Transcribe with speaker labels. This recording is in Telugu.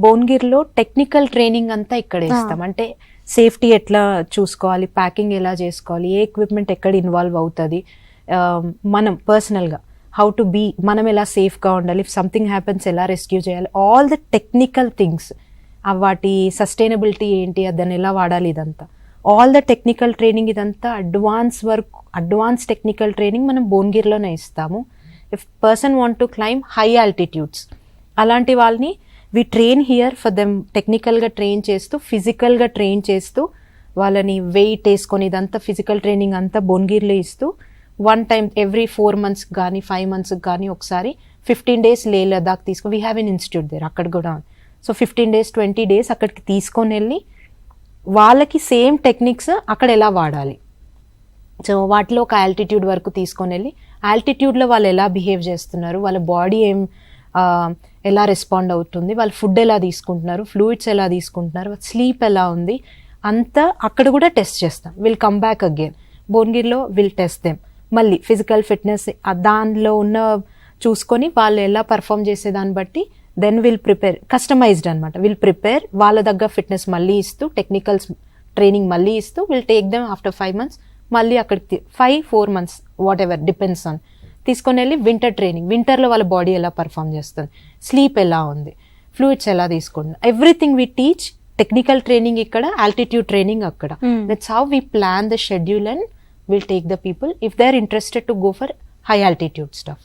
Speaker 1: భువనగిరిలో టెక్నికల్ ట్రైనింగ్ అంతా ఇక్కడ ఇస్తాం. అంటే సేఫ్టీ ఎట్లా చూసుకోవాలి, ప్యాకింగ్ ఎలా చేసుకోవాలి, ఏ ఎక్విప్మెంట్ ఎక్కడ ఇన్వాల్వ్ అవుతుంది, మనం పర్సనల్గా హౌ టు బీ, మనం ఎలా సేఫ్గా ఉండాలి, ఇఫ్ సంథింగ్ హ్యాపెన్స్ ఎలా రెస్క్యూ చేయాలి, ఆల్ ద టెక్నికల్ థింగ్స్, వాటి సస్టైనబిలిటీ ఏంటి, దాన్ని ఎలా వాడాలి, ఇదంతా ఆల్ ద టెక్నికల్ ట్రైనింగ్ ఇదంతా అడ్వాన్స్ టెక్నికల్ ట్రైనింగ్ మనం భువనగిరిలోనే ఇస్తాము. If person want to climb high altitudes, అలాంటి వాళ్ళని we train here for them, టెక్నికల్గా ట్రైన్ చేస్తూ, ఫిజికల్గా ట్రైన్ చేస్తూ, వాళ్ళని వెయిట్ వేసుకొని ఇదంతా ఫిజికల్ ట్రైనింగ్ అంతా భువనగిరిలో ఇస్తూ, వన్ టైం ఎవ్రీ 4 months కానీ 5 months కానీ ఒకసారి 15 days లే లదాఖ్ తీసుకొని, we have an institute there, అక్కడ కూడా. సో 15 days 20 days అక్కడికి తీసుకొని వెళ్ళి వాళ్ళకి సేమ్ టెక్నిక్స్ అక్కడ ఎలా వాడాలి, సో వాటిలో ఒక ఆల్టిట్యూడ్ వరకు తీసుకొని వెళ్ళి ఆల్టిట్యూడ్లో వాళ్ళు ఎలా బిహేవ్ చేస్తున్నారు, వాళ్ళ బాడీ ఎలా రెస్పాండ్ అవుతుంది, వాళ్ళ ఫుడ్ ఎలా తీసుకుంటున్నారు, ఫ్లూయిడ్స్ ఎలా తీసుకుంటున్నారు, స్లీప్ ఎలా ఉంది, అంతా అక్కడ కూడా టెస్ట్ చేస్తాం. విల్ కమ్ బ్యాక్ అగైన్ భువనగిరిలో, విల్ టెస్ట్ దెమ్. మళ్ళీ ఫిజికల్ ఫిట్నెస్ దానిలో ఉన్న చూసుకొని వాళ్ళు ఎలా పర్ఫామ్ చేసే దాన్ని బట్టి దెన్ విల్ ప్రిపేర్, కస్టమైజ్డ్ అనమాట, విల్ ప్రిపేర్ వాళ్ళ దగ్గర ఫిట్నెస్ మళ్ళీ ఇస్తూ, టెక్నికల్ ట్రైనింగ్ మళ్ళీ ఇస్తూ, will take them after 5 months మళ్ళీ అక్కడికి 5-4 months what ever depends on తీసుకొని వెళ్ళి వింటర్ ట్రైనింగ్, వింటర్లో వాళ్ళ బాడీ ఎలా పర్ఫామ్ చేస్తుంది, స్లీప్ ఎలా ఉంది, ఫ్లూయిడ్స్ ఎలా తీసుకుంటుంది, everything we teach. Technical training ఇక్కడ, ఆల్టిట్యూడ్ ట్రైనింగ్ అక్కడ. That's how we plan the schedule and will take the people if they are interested to go for high altitude stuff.